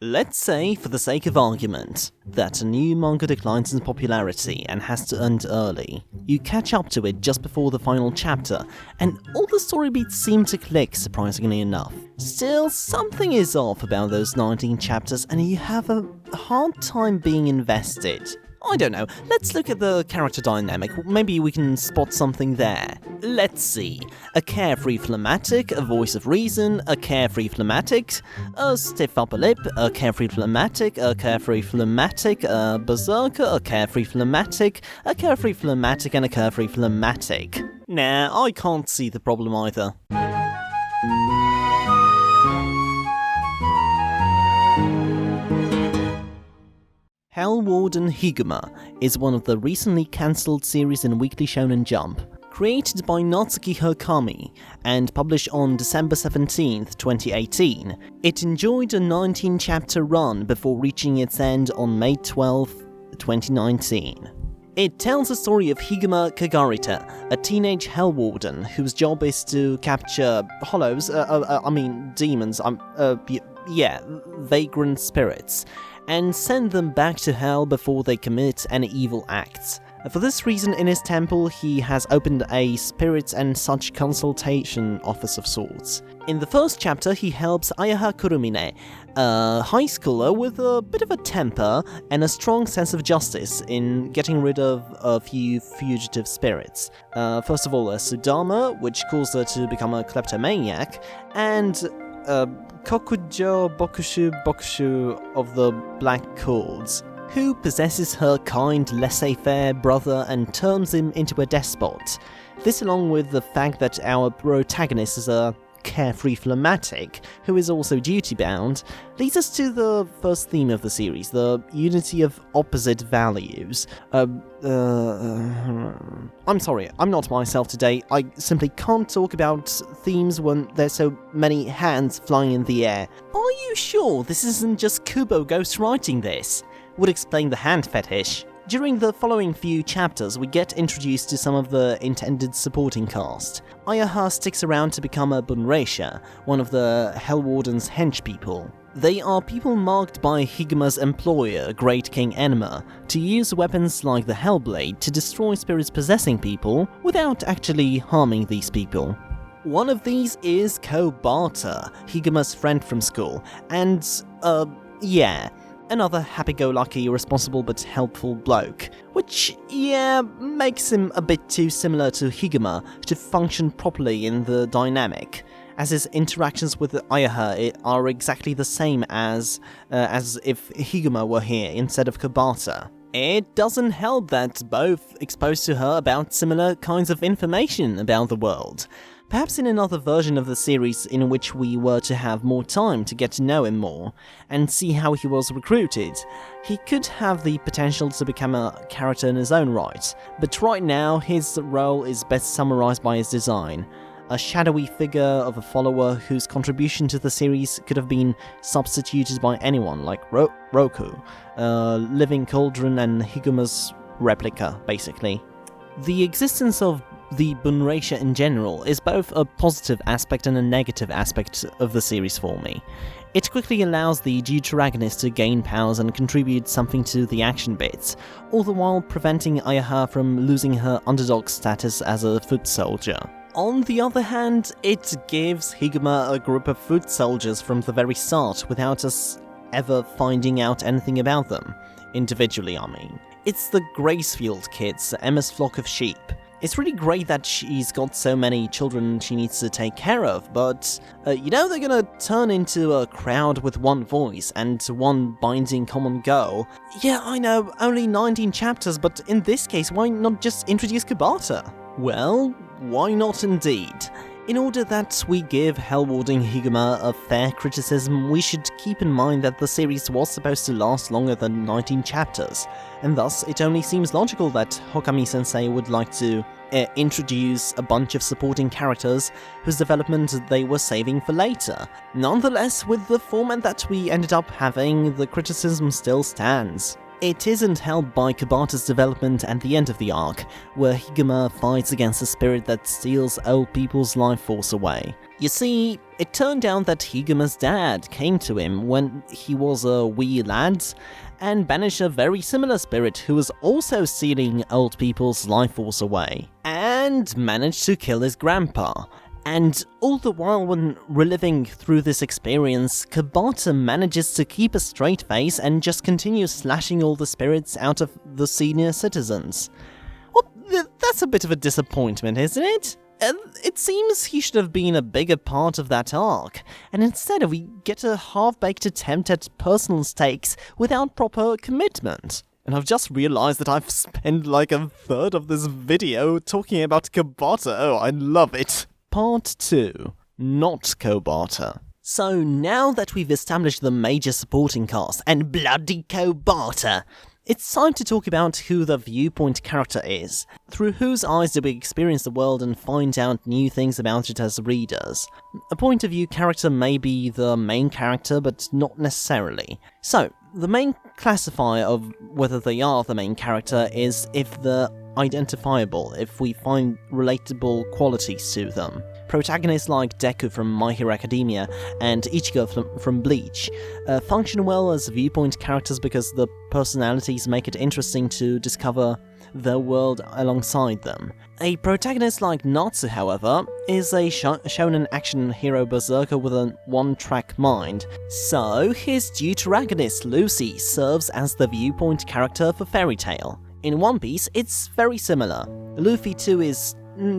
Let's say, for the sake of argument, that a new manga declines in popularity and has to end early. You catch up to it just before the final chapter, and all the story beats seem to click, surprisingly enough. Still, something is off about those 19 chapters and you have a hard time being invested. I don't know, let's look at the character dynamic, maybe we can spot something there. Let's see. A carefree phlegmatic, a voice of reason, a carefree phlegmatic, a stiff upper lip, a carefree phlegmatic, a carefree phlegmatic, a berserker, a carefree phlegmatic, a carefree phlegmatic, and a carefree phlegmatic. Nah, I can't see the problem either. Warden Higuma is one of the recently cancelled series in Weekly Shonen Jump, created by Natsuki Hirokami and published on December 17th, 2018. It enjoyed a 19-chapter run before reaching its end on May 12th, 2019. It tells the story of Higuma Kagarita, a teenage Hell Warden whose job is to capture demons, vagrant spirits, and send them back to hell before they commit any evil acts. For this reason, in his temple, he has opened a spirits and such consultation office of sorts. In the first chapter, he helps Ayaha Kurumine, a high schooler with a bit of a temper and a strong sense of justice, in getting rid of a few fugitive spirits. First of all, a Sudama, which caused her to become a kleptomaniac, and Kokujo Bokushu of the Black Cords, who possesses her kind, laissez-faire brother and turns him into a despot. This, along with the fact that our protagonist is a carefree phlegmatic, who is also duty-bound, leads us to the first theme of the series, the unity of opposite values. I'm sorry, I'm not myself today. I simply can't talk about themes when there's so many hands flying in the air. Are you sure this isn't just Kubo ghostwriting this? Would explain the hand fetish. During the following few chapters, we get introduced to some of the intended supporting cast. Ayaha sticks around to become a Bunreisha, one of the Hell Warden's henchpeople. They are people marked by Higuma's employer, Great King Enma, to use weapons like the Hellblade to destroy spirits possessing people without actually harming these people. One of these is Kobata, Higuma's friend from school, and, another happy-go-lucky, responsible but helpful bloke, which, makes him a bit too similar to Higuma to function properly in the dynamic, as his interactions with Ayaha are exactly the same as if Higuma were here instead of Kobata. It doesn't help that both exposed to her about similar kinds of information about the world. Perhaps in another version of the series in which we were to have more time to get to know him more, and see how he was recruited, he could have the potential to become a character in his own right, but right now his role is best summarized by his design. A shadowy figure of a follower whose contribution to the series could have been substituted by anyone, like Roku, living cauldron and Higuma's replica, basically. The existence of the Bunreisha in general is both a positive aspect and a negative aspect of the series for me. It quickly allows the deuteragonist to gain powers and contribute something to the action bits, all the while preventing Ayaha from losing her underdog status as a foot soldier. On the other hand, it gives Higuma a group of foot soldiers from the very start without us ever finding out anything about them. Individually, I mean. It's the Gracefield kids, Emma's flock of sheep. It's really great that she's got so many children she needs to take care of, but, they're gonna turn into a crowd with one voice and one binding common goal. Yeah, I know, only 19 chapters, but in this case, why not just introduce Kobata? Well, why not indeed? In order that we give Hellwarden Higuma a fair criticism, we should keep in mind that the series was supposed to last longer than 19 chapters, and thus it only seems logical that Hokami-sensei would like to introduce a bunch of supporting characters whose development they were saving for later. Nonetheless, with the format that we ended up having, the criticism still stands. It isn't helped by Kobata's development at the end of the arc, where Higuma fights against a spirit that steals old people's life force away. You see, it turned out that Higuma's dad came to him when he was a wee lad, and banished a very similar spirit who was also stealing old people's life force away, and managed to kill his grandpa. And all the while when reliving through this experience, Kobata manages to keep a straight face and just continues slashing all the spirits out of the senior citizens. Well, that's a bit of a disappointment, isn't it? It seems he should have been a bigger part of that arc, and instead we get a half-baked attempt at personal stakes without proper commitment. And I've just realized that I've spent like a third of this video talking about Kobata. Oh, I love it. Part 2. Not Kobata. So now that we've established the major supporting cast and bloody Kobata, it's time to talk about who the viewpoint character is. Through whose eyes do we experience the world and find out new things about it as readers? A point of view character may be the main character, but not necessarily. So, the main classifier of whether they are the main character is if they're identifiable, if we find relatable qualities to them. Protagonists like Deku from My Hero Academia and Ichigo from Bleach function well as viewpoint characters because the personalities make it interesting to discover their world alongside them. A protagonist like Natsu, however, is a shonen action hero berserker with a one-track mind, so his deuteragonist Lucy serves as the viewpoint character for Fairy Tail. In One Piece, it's very similar. Luffy too is,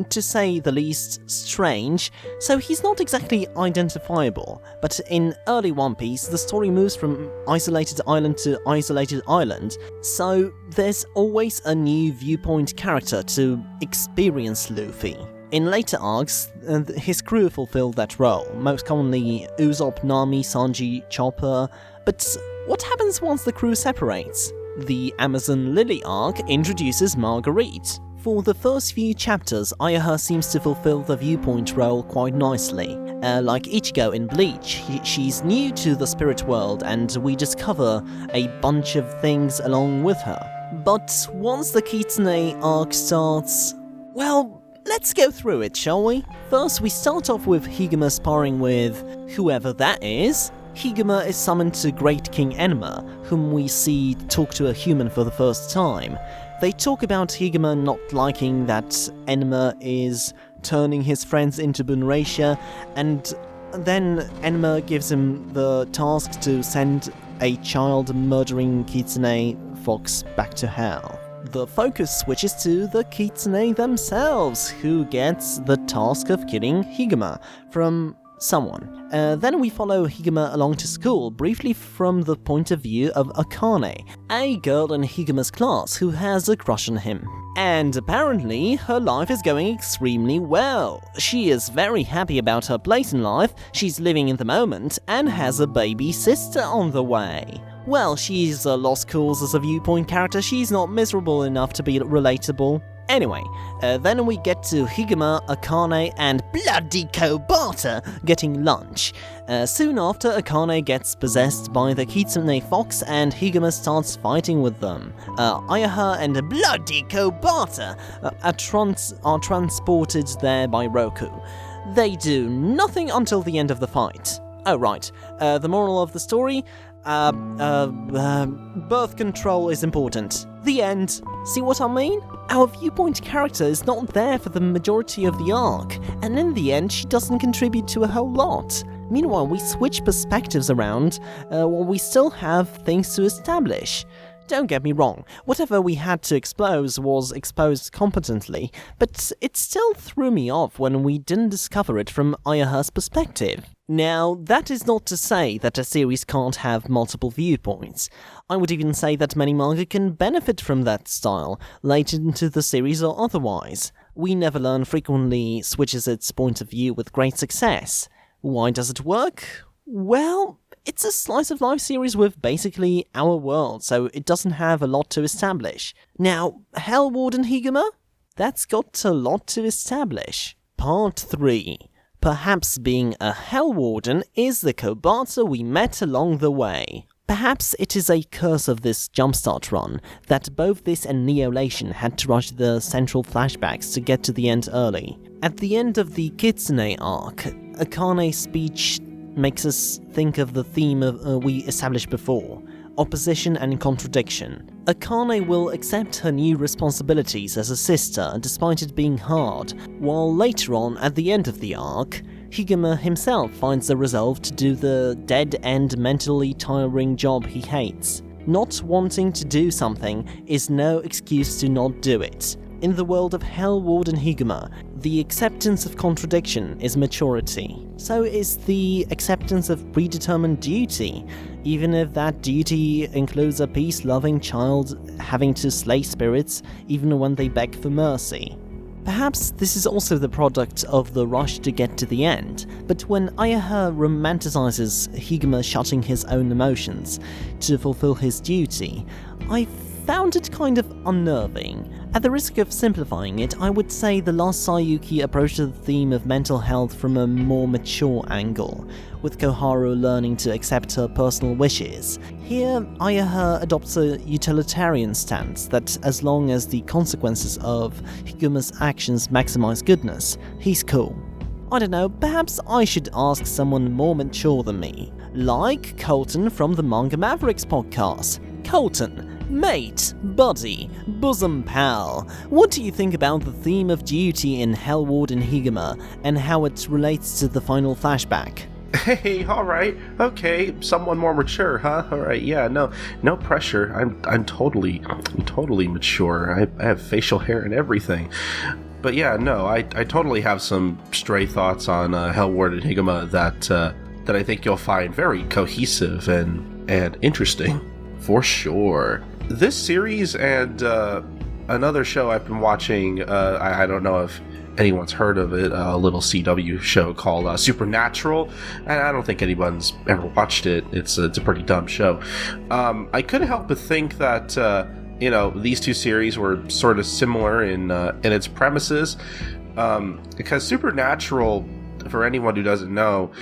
to say the least, strange, so he's not exactly identifiable, but in early One Piece, the story moves from isolated island to isolated island, so there's always a new viewpoint character to experience Luffy. In later arcs, his crew fulfilled that role, most commonly Usopp, Nami, Sanji, Chopper, but what happens once the crew separates? The Amazon Lily arc introduces Marguerite. For the first few chapters, Ayaha seems to fulfill the viewpoint role quite nicely. Like Ichigo in Bleach, she's new to the spirit world and we discover a bunch of things along with her. But once the Kitsune arc starts, well, let's go through it, shall we? First, we start off with Higuma sparring with whoever that is. Higuma is summoned to Great King Enma, whom we see talk to a human for the first time. They talk about Higuma not liking that Enma is turning his friends into Bunracia, and then Enma gives him the task to send a child-murdering Kitsune fox back to hell. The focus switches to the Kitsune themselves, who gets the task of killing Higuma from someone. Then we follow Higuma along to school, briefly from the point of view of Akane, a girl in Higuma's class who has a crush on him. And apparently, her life is going extremely well. She is very happy about her place in life, she's living in the moment, and has a baby sister on the way. Well, she's a lost cause as a viewpoint character, she's not miserable enough to be relatable. Anyway, then we get to Higuma, Akane, and bloody Kobata getting lunch. Soon after, Akane gets possessed by the Kitsune fox and Higuma starts fighting with them. Ayaha and bloody Kobata are transported there by Roku. They do nothing until the end of the fight. Oh right, the moral of the story? Birth control is important. The end. See what I mean? Our viewpoint character is not there for the majority of the arc, and in the end she doesn't contribute to a whole lot. Meanwhile, we switch perspectives around while we still have things to establish. Don't get me wrong, whatever we had to expose was exposed competently, but it still threw me off when we didn't discover it from Ayaha's perspective. Now, that is not to say that a series can't have multiple viewpoints. I would even say that many manga can benefit from that style, late into the series or otherwise. We Never Learn frequently switches its point of view with great success. Why does it work? Well, it's a slice of life series with basically our world, so it doesn't have a lot to establish. Now, Hell Warden Higuma? That's got a lot to establish. Part 3. Perhaps being a Hell Warden is the Kobata we met along the way. Perhaps it is a curse of this Jumpstart run that both this and Neolation had to rush the central flashbacks to get to the end early. At the end of the Kitsune arc, Akane's speech makes us think of the theme we established before: opposition and contradiction. Akane will accept her new responsibilities as a sister despite it being hard, while later on at the end of the arc, Higuma himself finds the resolve to do the dead-end mentally tiring job he hates. Not wanting to do something is no excuse to not do it. In the world of Hell Warden Higuma, the acceptance of contradiction is maturity. So is the acceptance of predetermined duty, even if that duty includes a peace-loving child having to slay spirits even when they beg for mercy. Perhaps this is also the product of the rush to get to the end, but when Ayaha romanticizes Higuma shutting his own emotions to fulfill his duty, I found it kind of unnerving. At the risk of simplifying it, I would say the last Sayuki approached the theme of mental health from a more mature angle, with Koharu learning to accept her personal wishes. Here, Ayaha adopts a utilitarian stance that as long as the consequences of Higuma's actions maximize goodness, he's cool. I don't know, perhaps I should ask someone more mature than me, like Colton from the Manga Mavericks podcast. Colton, mate, buddy, bosom pal, what do you think about the theme of duty in Hell Warden Higuma and how it relates to the final flashback? Hey, alright, okay, someone more mature, huh? Alright, yeah, no pressure. I'm totally mature. I have facial hair and everything. But yeah, no, I totally have some stray thoughts on Hell Warden Higuma that I think you'll find very cohesive and interesting, for sure. This series and another show I've been watching, I don't know if anyone's heard of it, a little CW show called Supernatural, and I don't think anyone's ever watched it. It's a pretty dumb show. I couldn't help but think that these two series were sort of similar in its premises, because Supernatural, for anyone who doesn't know,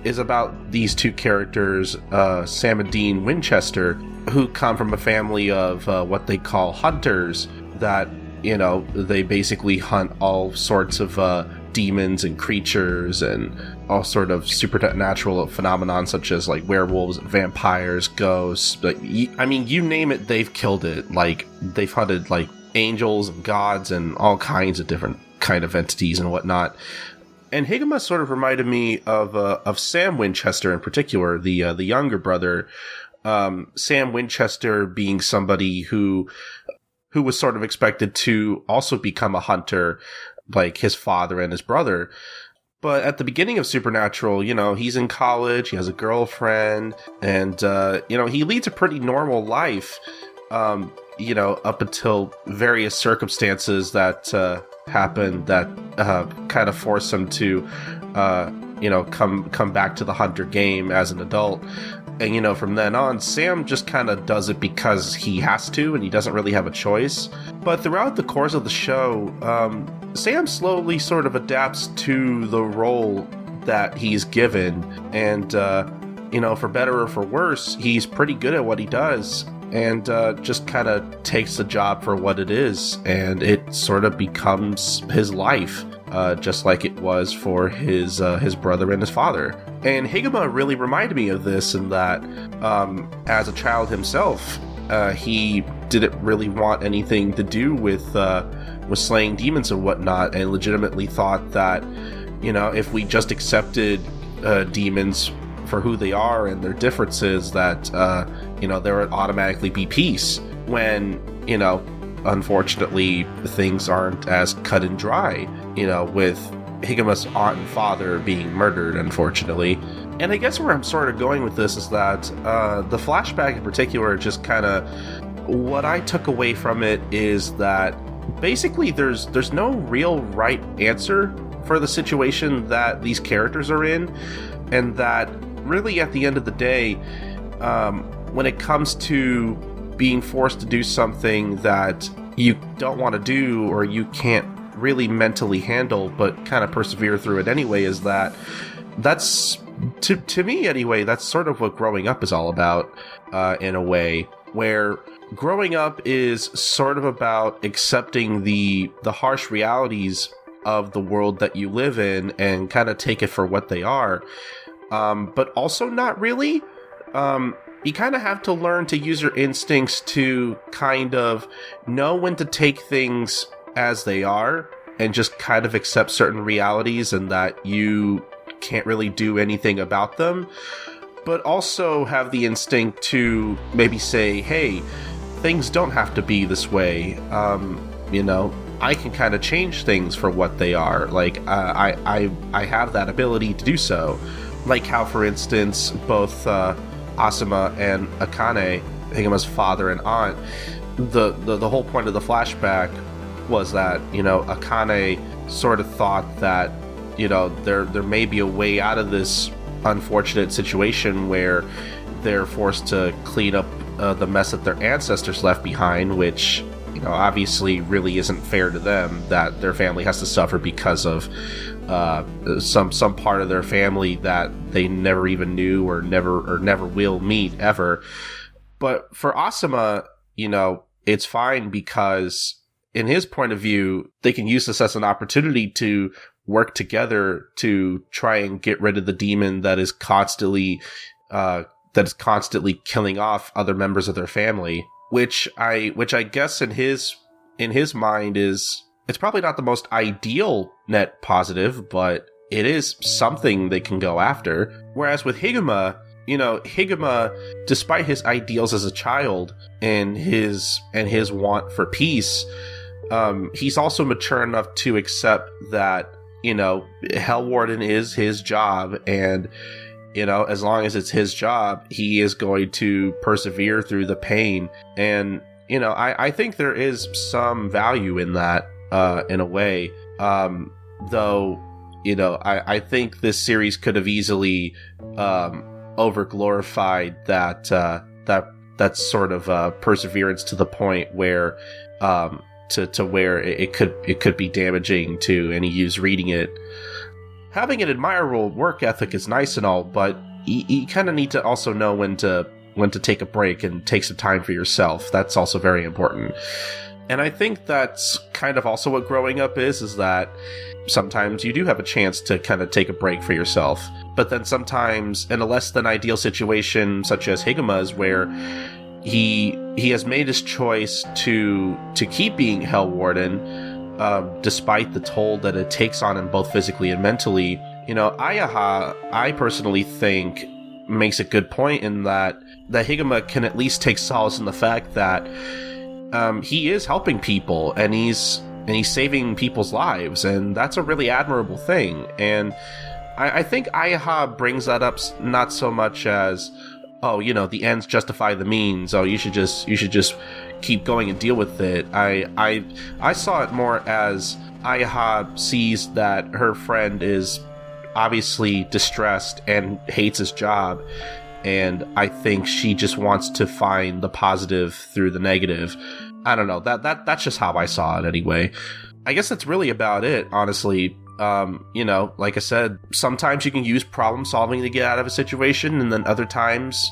is about these two characters, Sam and Dean Winchester, who come from a family of what they call hunters, that they basically hunt all sorts of demons and creatures and all sort of supernatural phenomenon, such as like werewolves and vampires, ghosts. But you name it, they've killed it. Like, they've hunted like angels and gods and all kinds of different kind of entities and whatnot. And Higuma sort of reminded me of Sam Winchester in particular, the younger brother. Sam Winchester being somebody who was sort of expected to also become a hunter, like his father and his brother. But at the beginning of Supernatural, he's in college, he has a girlfriend, and, he leads a pretty normal life, up until various circumstances that happen that kind of force him to, come back to the hunter game as an adult. And, from then on, Sam just kind of does it because he has to, and he doesn't really have a choice. But throughout the course of the show, Sam slowly sort of adapts to the role that he's given. And, for better or for worse, he's pretty good at what he does. And just kind of takes the job for what it is. And it sort of becomes his life. Just like it was for his brother and his father. And Higuma really reminded me of this in that, as a child himself, he didn't really want anything to do with slaying demons and whatnot, and legitimately thought that, if we just accepted demons for who they are and their differences, that, there would automatically be peace. When, unfortunately, things aren't as cut and dry, with Higuma's aunt and father being murdered, unfortunately. And I guess where I'm sort of going with this is that the flashback in particular, just kind of what I took away from it is that basically there's no real right answer for the situation that these characters are in, and that really at the end of the day, when it comes to being forced to do something that you don't want to do or you can't really mentally handle but kind of persevere through it anyway, is that's to me anyway, that's sort of what growing up is all about, in a way, where growing up is sort of about accepting the harsh realities of the world that you live in and kind of take it for what they are, but also not really. You kind of have to learn to use your instincts to kind of know when to take things as they are and just kind of accept certain realities and that you can't really do anything about them, but also have the instinct to maybe say, hey, things don't have to be this way. I can kind of change things for what they are. Like, I have that ability to do so. Like how, for instance, both Asuma and Akane, Higuma's father and aunt, the whole point of the flashback was that, Akane sort of thought that, there may be a way out of this unfortunate situation where they're forced to clean up the mess that their ancestors left behind, which, obviously really isn't fair to them that their family has to suffer because of some part of their family that they never even knew or never will meet ever. But for Asuma, it's fine because in his point of view, they can use this as an opportunity to work together to try and get rid of the demon that is constantly killing off other members of their family. Which I guess in his mind it's probably not the most ideal net positive, but it is something they can go after. Whereas with Higuma, Higuma, despite his ideals as a child and his want for peace, he's also mature enough to accept that, Hell Warden is his job, and as long as it's his job, he is going to persevere through the pain. And, I think there is some value in that, in a way. Though, I think this series could have easily, over-glorified that sort of, perseverance to the point where, to where it could be damaging to any use reading it. Having an admirable work ethic is nice and all, but you kind of need to also know when to take a break and take some time for yourself. That's also very important. And I think that's kind of also what growing up is that sometimes you do have a chance to kind of take a break for yourself. But then sometimes in a less than ideal situation, such as Higuma's, where he has made his choice to keep being Hell Warden, despite the toll that it takes on him both physically and mentally, Ayaha, I personally think, makes a good point in that Higuma can at least take solace in the fact that he is helping people and he's saving people's lives, and that's a really admirable thing. And I think Ayaha brings that up not so much as, the ends justify the means. Oh, you should just keep going and deal with it. I saw it more as Ayaha sees that her friend is obviously distressed and hates his job, and I think she just wants to find the positive through the negative. I don't know. That's just how I saw it anyway. I guess that's really about it, honestly. Like I said, sometimes you can use problem solving to get out of a situation, and then other times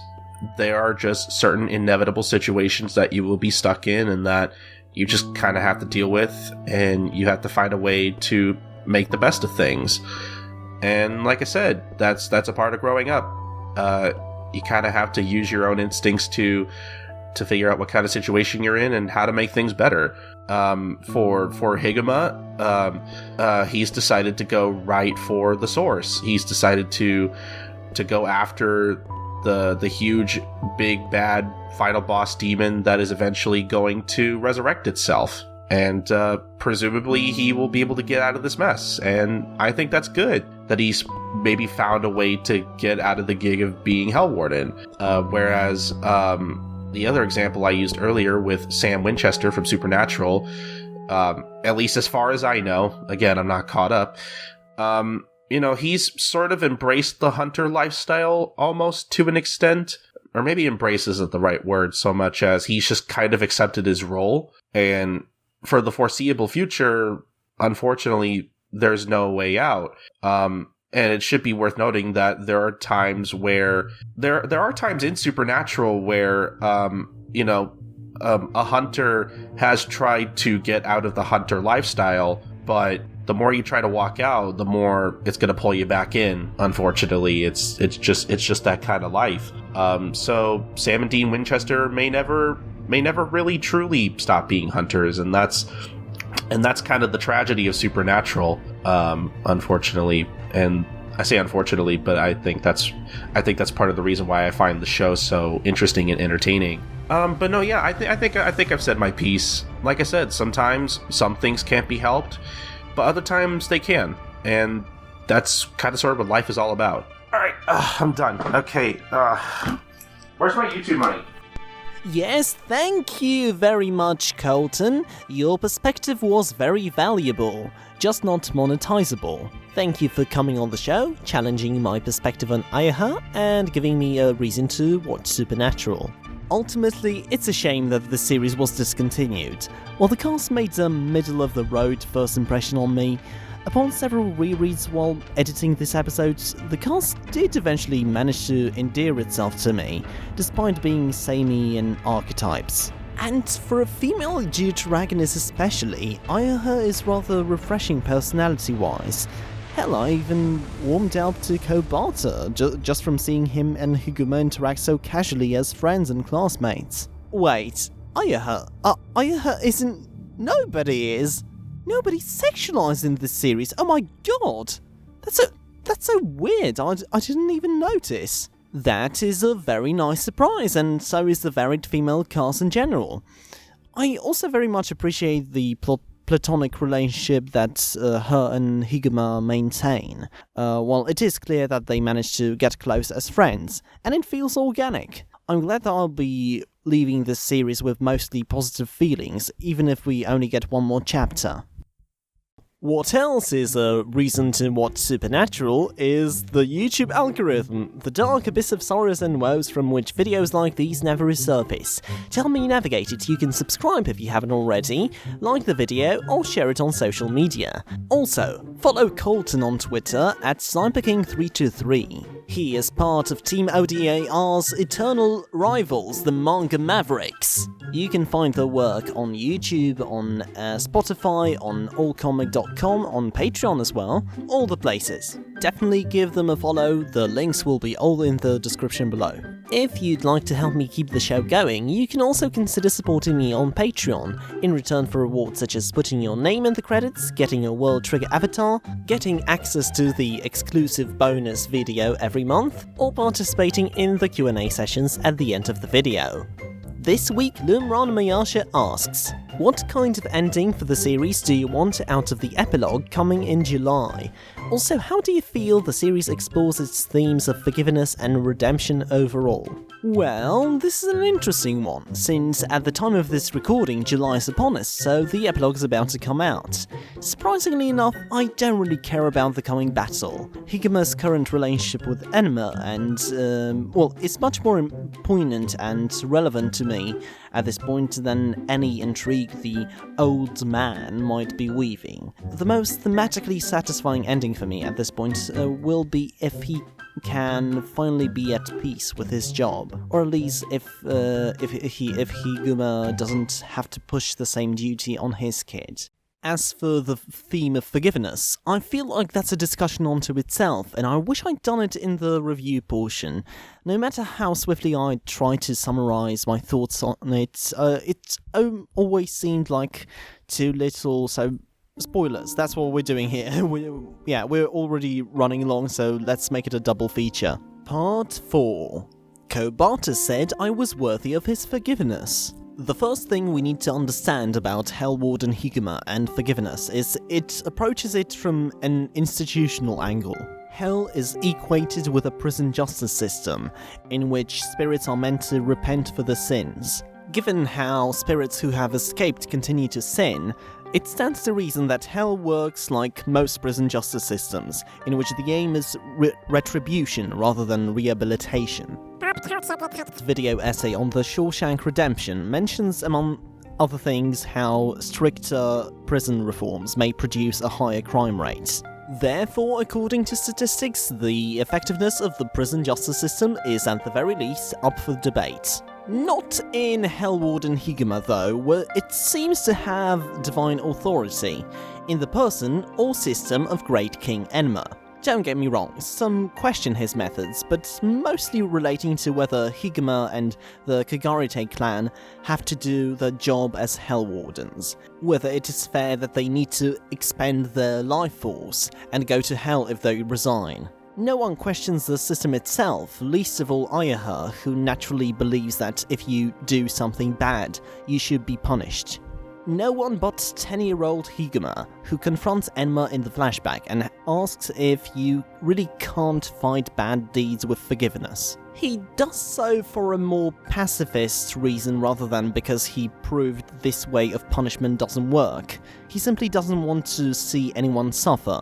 there are just certain inevitable situations that you will be stuck in and that you just kind of have to deal with, and you have to find a way to make the best of things. And like I said, that's a part of growing up. You kind of have to use your own instincts to figure out what kind of situation you're in and how to make things better. For Higuma, he's decided to go right for the source. He's decided to go after the huge, big, bad final boss demon that is eventually going to resurrect itself. And presumably he will be able to get out of this mess. And I think that's good that he's maybe found a way to get out of the gig of being Hell Warden. Whereas the other example I used earlier with Sam Winchester from Supernatural, at least as far as I know, again, I'm not caught up, he's sort of embraced the hunter lifestyle almost to an extent. Or maybe embrace isn't the right word so much as he's just kind of accepted his role. And for the foreseeable future, unfortunately, there's no way out. And And it should be worth noting that there are times where there are times in Supernatural where a hunter has tried to get out of the hunter lifestyle, but the more you try to walk out, the more it's going to pull you back in. Unfortunately, it's just that kind of life. So Sam and Dean Winchester may never really truly stop being hunters, and that's kind of the tragedy of Supernatural, unfortunately. And I say unfortunately, but I think that's part of the reason why I find the show so interesting and entertaining. But no, yeah, I think I've said my piece. Like I said, sometimes some things can't be helped, but other times they can, and that's kind of sort of what life is all about. All right, I'm done. Okay, where's my YouTube money? Yes, thank you very much, Colton. Your perspective was very valuable, just not monetizable. Thank you for coming on the show, challenging my perspective on Ayaha, and giving me a reason to watch Supernatural. Ultimately, it's a shame that the series was discontinued. While the cast made a middle-of-the-road first impression on me, upon several rereads while editing this episode, the cast did eventually manage to endear itself to me, despite being samey in archetypes. And for a female deuteragonist especially, Ayaha is rather refreshing personality-wise. Hell, I even warmed up to Kobata, just from seeing him and Higuma interact so casually as friends and classmates. Wait, Ayaha isn't... Nobody is. Nobody's sexualized in this series, oh my god! That's so weird, I didn't even notice. That is a very nice surprise, and so is the varied female cast in general. I also very much appreciate the platonic relationship that her and Higuma maintain. While it is clear that they managed to get close as friends, and it feels organic. I'm glad that I'll be leaving this series with mostly positive feelings, even if we only get one more chapter. What else is a reason to watch Supernatural is the YouTube algorithm, the dark abyss of sorrows and woes from which videos like these never resurface. To help me navigate it, you can subscribe if you haven't already, like the video, or share it on social media. Also, follow Colton on Twitter at SniperKing323. He is part of Team ODAR's eternal rivals, the Manga Mavericks. You can find their work on YouTube, on Spotify, on allcomic.com, on Patreon as well, all the places. Definitely give them a follow, the links will be all in the description below. If you'd like to help me keep the show going, you can also consider supporting me on Patreon, in return for rewards such as putting your name in the credits, getting a World Trigger avatar, getting access to the exclusive bonus video every month, or participating in the Q&A sessions at the end of the video. This week, Lumran Mayasha asks, what kind of ending for the series do you want out of the epilogue coming in July? Also, how do you feel the series explores its themes of forgiveness and redemption overall? Well, this is an interesting one, since at the time of this recording, July is upon us, so the epilogue is about to come out. Surprisingly enough, I don't really care about the coming battle. Higuma's current relationship with Enema and, it's much more poignant and relevant to me at this point than any intrigue the old man might be weaving. The most thematically satisfying ending for me at this point will be if he can finally be at peace with his job, or at least if Higuma doesn't have to push the same duty on his kid. As for the theme of forgiveness, I feel like that's a discussion unto itself, and I wish I'd done it in the review portion. No matter how swiftly I try to summarize my thoughts on it, it always seemed like too little, so spoilers, that's what we're doing here. We're already running long, so let's make it a double feature. Part 4. Kobata said I was worthy of his forgiveness. The first thing we need to understand about Hell Warden Higuma and forgiveness is it approaches it from an institutional angle. Hell is equated with a prison justice system, in which spirits are meant to repent for their sins. Given how spirits who have escaped continue to sin, it stands to reason that Hell works like most prison justice systems, in which the aim is retribution rather than rehabilitation. Video essay on the Shawshank Redemption mentions, among other things, how stricter prison reforms may produce a higher crime rate. Therefore, according to statistics, the effectiveness of the prison justice system is at the very least up for debate. Not in Warden Higuma though, where it seems to have divine authority, in the person or system of Great King Enma. Don't get me wrong, some question his methods, but mostly relating to whether Higuma and the Kagarite clan have to do the job as Hell Wardens, whether it is fair that they need to expend their life force and go to hell if they resign. No one questions the system itself, least of all Ayaha, who naturally believes that if you do something bad, you should be punished. No one but 10-year-old Higuma, who confronts Enma in the flashback and asks if you really can't fight bad deeds with forgiveness. He does so for a more pacifist reason rather than because he proved this way of punishment doesn't work. He simply doesn't want to see anyone suffer,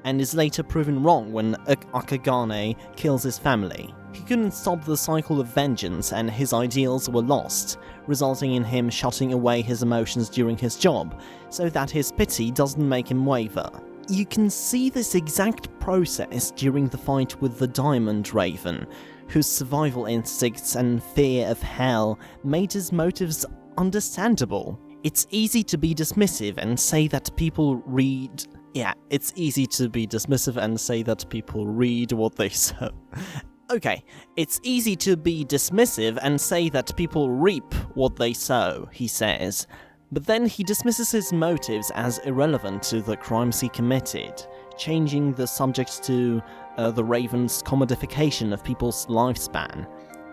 and is later proven wrong when Akagane kills his family. He couldn't stop the cycle of vengeance and his ideals were lost, resulting in him shutting away his emotions during his job, so that his pity doesn't make him waver. You can see this exact process during the fight with the Diamond Raven, whose survival instincts and fear of hell made his motives understandable. It's easy to be dismissive and say that people read... Yeah, it's easy to be dismissive and say that people read what they sow. Okay, it's easy to be dismissive and say that people reap what they sow, he says. But then he dismisses his motives as irrelevant to the crimes he committed, changing the subject to the Raven's commodification of people's lifespan,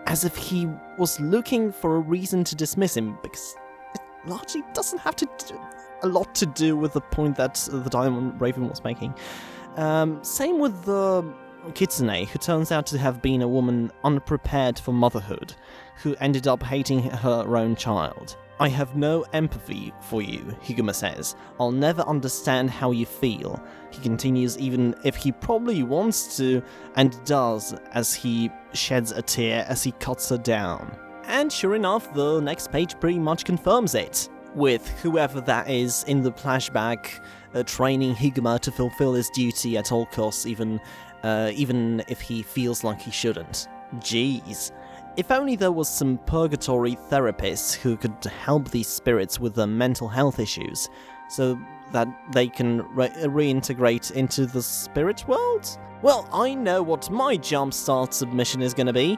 as if he was looking for a reason to dismiss him, because it largely doesn't have to do a lot to do with the point that the Diamond Raven was making. Same with the Kitsune, who turns out to have been a woman unprepared for motherhood, who ended up hating her own child. I have no empathy for you, Higuma says. I'll never understand how you feel. He continues even if he probably wants to, and does, as he sheds a tear as he cuts her down. And sure enough, the next page pretty much confirms it, with whoever that is in the flashback training Higuma to fulfill his duty at all costs, even if he feels like he shouldn't. Jeez. If only there was some purgatory therapists who could help these spirits with their mental health issues, so that they can reintegrate into the spirit world? Well, I know what my jumpstart submission is gonna be.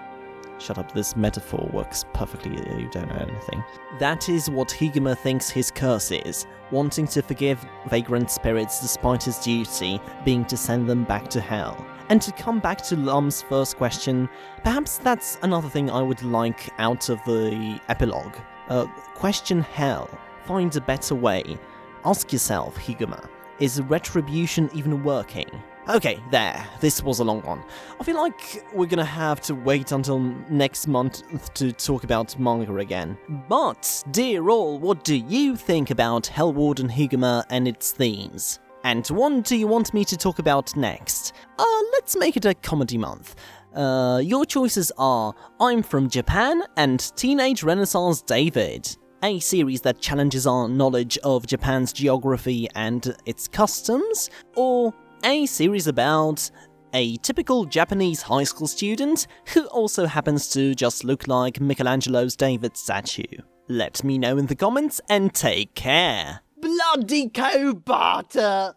Shut up, this metaphor works perfectly, you don't know anything. That is what Higuma thinks his curse is, wanting to forgive vagrant spirits despite his duty being to send them back to hell. And to come back to Lum's first question, perhaps that's another thing I would like out of the epilogue. Question hell. Find a better way. Ask yourself, Higuma, is retribution even working? Okay, there. This was a long one. I feel like we're gonna have to wait until next month to talk about manga again. But, dear all, what do you think about Warden Higuma and its themes? And what do you want me to talk about next? Let's make it a comedy month. Your choices are I'm From Japan and Teenage Renaissance David, a series that challenges our knowledge of Japan's geography and its customs, or a series about a typical Japanese high school student who also happens to just look like Michelangelo's David statue. Let me know in the comments and take care. Bloody Kobata!